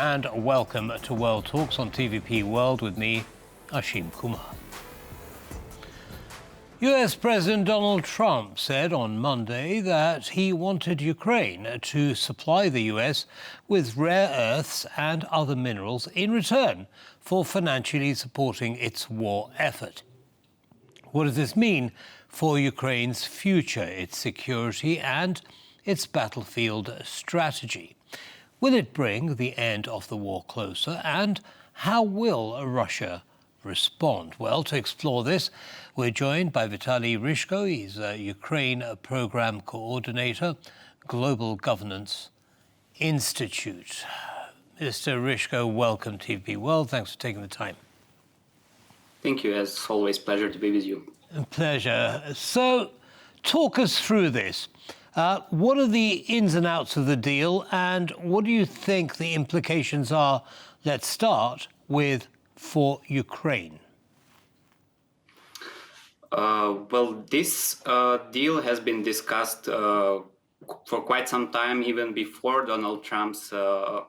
and welcome to World Talks on TVP World with me, Ashim Kumar. US President Donald Trump said on Monday that he wanted Ukraine to supply the US with rare earths and other minerals in return for financially supporting its war effort. What does this mean for Ukraine's future, its security and its battlefield strategy? Will it bring the end of the war closer, and how will Russia respond? Well, to explore this, we're joined by Vitalii Rishko. He's a Ukraine Program Coordinator, Global Governance Institute. Mr. Rishko, welcome to TVP World. Thanks for taking the time. Thank you. As always, pleasure to be with you. A pleasure. So, talk us through this. What are the ins and outs of the deal, and what do you think the implications are? Let's start with for Ukraine. Well, this deal has been discussed for quite some time, even before Donald Trump's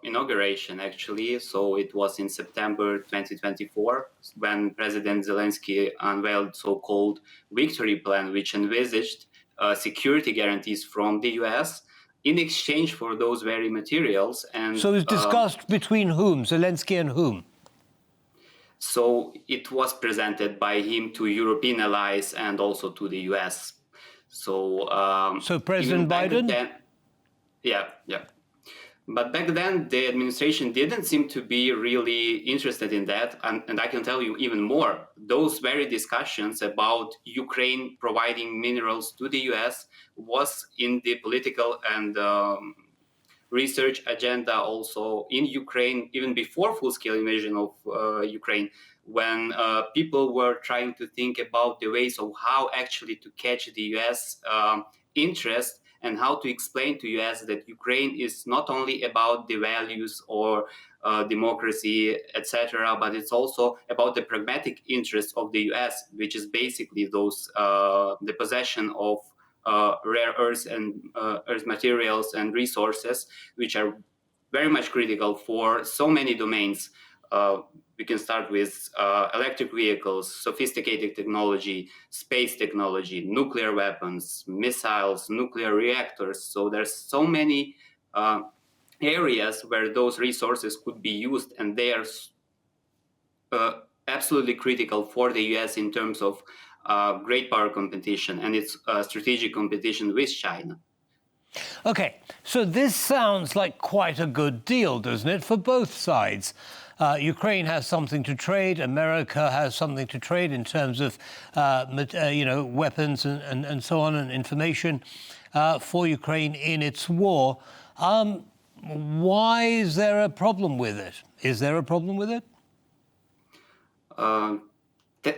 inauguration, actually. So it was in September 2024 when President Zelensky unveiled so-called victory plan, which envisaged security guarantees from the US in exchange for those very materials. And so it was discussed between whom? Zelensky and whom? So it was presented by him to European allies and also to the US. So President Biden? Yeah. But back then, the administration didn't seem to be really interested in that. And I can tell you even more. Those very discussions about Ukraine providing minerals to the US was in the political and research agenda also in Ukraine, even before full-scale invasion of Ukraine, when people were trying to think about the ways of how actually to catch the US interest and how to explain to US that Ukraine is not only about the values or democracy, etc., but it's also about the pragmatic interests of the US, which is basically those the possession of rare earths and earth materials and resources, which are very much critical for so many domains. We can start with electric vehicles, sophisticated technology, space technology, nuclear weapons, missiles, nuclear reactors. So there's so many areas where those resources could be used, and they are absolutely critical for the US in terms of great power competition and its strategic competition with China. Okay, so this sounds like quite a good deal, doesn't it, for both sides? Ukraine has something to trade. America has something to trade in terms of, weapons and so on, and information for Ukraine in its war. Why is there a problem with it? Is there a problem with it?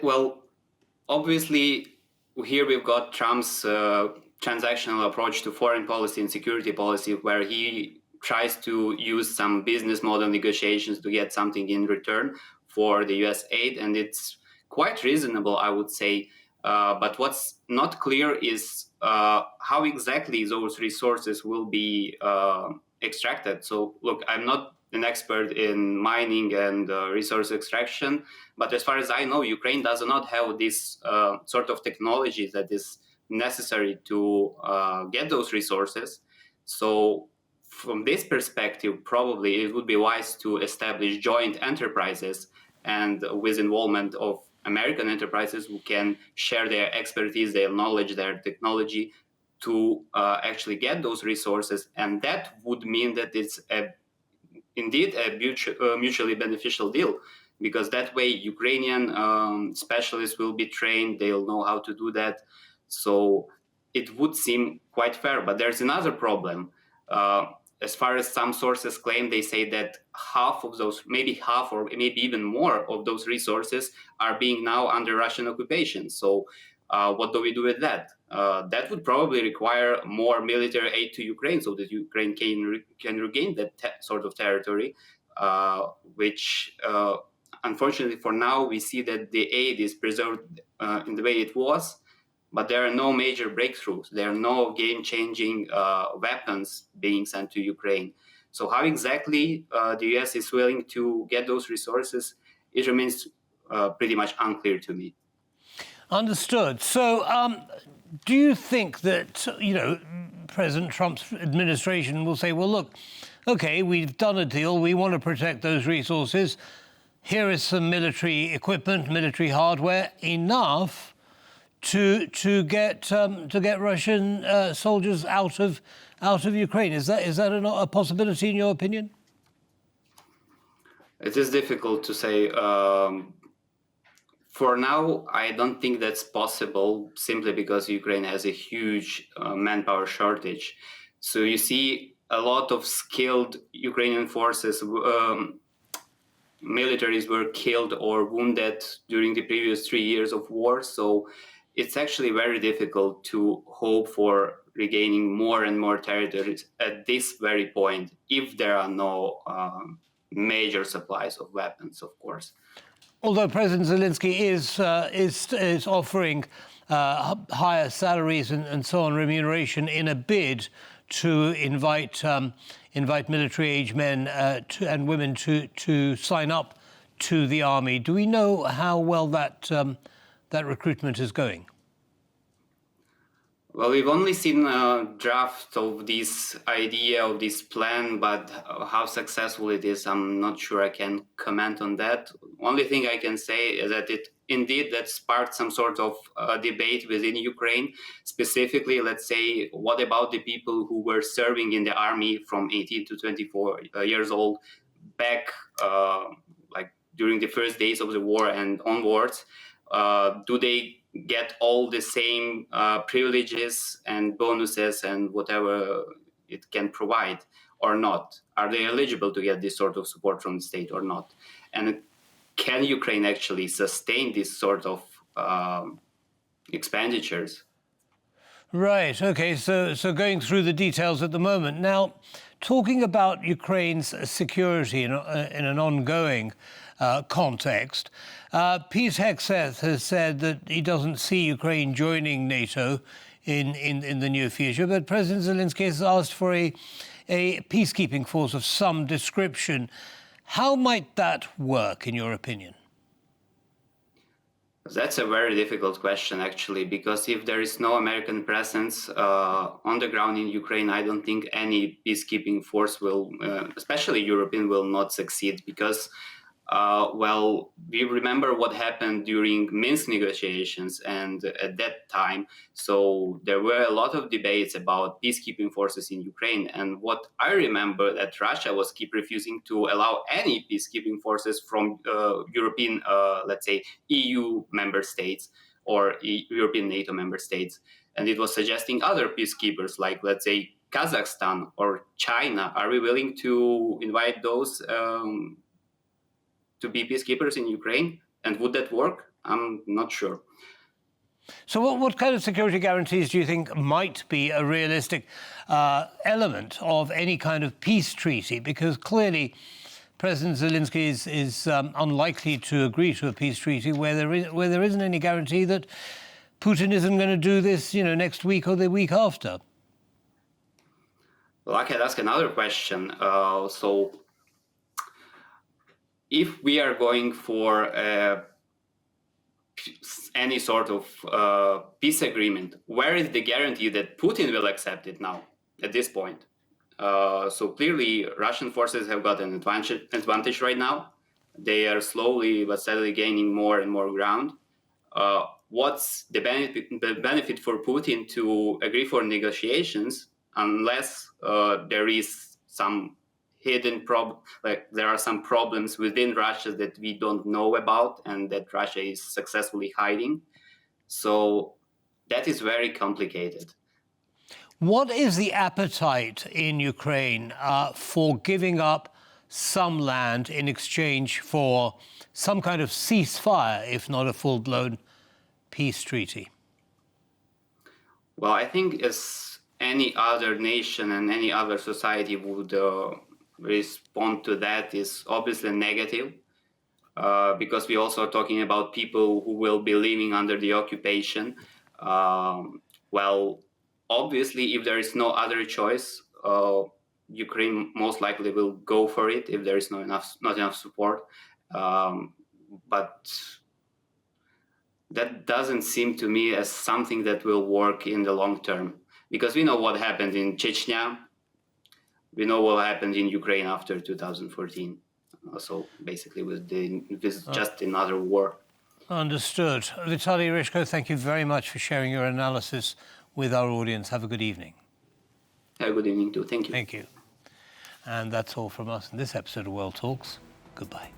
Well, obviously, here we've got Trump's transactional approach to foreign policy and security policy, where he tries to use some business model negotiations to get something in return for the US aid. And it's quite reasonable, I would say. But what's not clear is how exactly those resources will be extracted. So, look, I'm not an expert in mining and resource extraction, but as far as I know, Ukraine does not have this sort of technology that is necessary to get those resources. So from this perspective, probably it would be wise to establish joint enterprises and with involvement of American enterprises who can share their expertise, their knowledge, their technology to actually get those resources. And that would mean that it's indeed a mutually beneficial deal, because that way Ukrainian specialists will be trained, they'll know how to do that. So it would seem quite fair. But there's another problem. As far as some sources claim, they say that half of those, maybe half or maybe even more of those resources are being now under Russian occupation. So what do we do with that? That would probably require more military aid to Ukraine so that Ukraine can regain that sort of territory, which unfortunately for now we see that the aid is preserved in the way it was. But there are no major breakthroughs. There are no game-changing weapons being sent to Ukraine. So how exactly the US is willing to get those resources, it remains pretty much unclear to me. Understood. So, do you think that, President Trump's administration will say, well, look, okay, we've done a deal. We want to protect those resources. Here is some military equipment, military hardware, enough to get Russian soldiers out of Ukraine. Is that a possibility in your opinion? It is difficult to say. For now, I don't think that's possible simply because Ukraine has a huge manpower shortage. So you see a lot of skilled Ukrainian forces, militaries were killed or wounded during the previous 3 years of war. So it's actually very difficult to hope for regaining more and more territories at this very point if there are no major supplies of weapons, of course. Although President Zelensky is offering higher salaries and so on, remuneration, in a bid to invite military-age men and women to sign up to the army. Do we know how well that recruitment is going? Well, we've only seen a draft of this idea, of this plan, but how successful it is, I'm not sure I can comment on that. Only thing I can say is that it indeed that sparked some sort of debate within Ukraine. Specifically, let's say, what about the people who were serving in the army from 18 to 24 years old back, like during the first days of the war and onwards? Do they get all the same privileges and bonuses and whatever it can provide or not? Are they eligible to get this sort of support from the state or not? And can Ukraine actually sustain this sort of expenditures? Right. Okay. So going through the details at the moment now, talking about Ukraine's security in an ongoing context, Pete Hegseth has said that he doesn't see Ukraine joining NATO in the near future, but President Zelensky has asked for a peacekeeping force of some description. How might that work, in your opinion? That's a very difficult question, actually, because if there is no American presence on the ground in Ukraine, I don't think any peacekeeping force will, especially European, will not succeed because well, we remember what happened during Minsk negotiations, and at that time, so there were a lot of debates about peacekeeping forces in Ukraine. And what I remember that Russia was keep refusing to allow any peacekeeping forces from European, let's say, EU member states or European NATO member states, and it was suggesting other peacekeepers, like let's say Kazakhstan or China. Are we willing to invite those? To be peacekeepers in Ukraine? And would that work? I'm not sure. So what kind of security guarantees do you think might be a realistic element of any kind of peace treaty? Because clearly President Zelensky is unlikely to agree to a peace treaty where there isn't any guarantee that Putin isn't going to do this, next week or the week after. Well, I can ask another question. So if we are going for any sort of peace agreement, where is the guarantee that Putin will accept it now at this point? So clearly, Russian forces have got an advantage right now. They are slowly but steadily gaining more and more ground. What's the benefit for Putin to agree for negotiations unless there is some hidden problem, like there are some problems within Russia that we don't know about and that Russia is successfully hiding. So that is very complicated. What is the appetite in Ukraine for giving up some land in exchange for some kind of ceasefire, if not a full-blown peace treaty? Well, I think as any other nation and any other society would respond to that is obviously negative, because we also are talking about people who will be living under the occupation. Well, obviously, if there is no other choice, Ukraine most likely will go for it if there is not enough support. But that doesn't seem to me as something that will work in the long term, because we know what happened in Chechnya. We know what happened in Ukraine after 2014. So basically, with just another war. Understood. Vitalii Rishko, thank you very much for sharing your analysis with our audience. Have a good evening. Have a good evening too. Thank you. Thank you. And that's all from us in this episode of World Talks. Goodbye.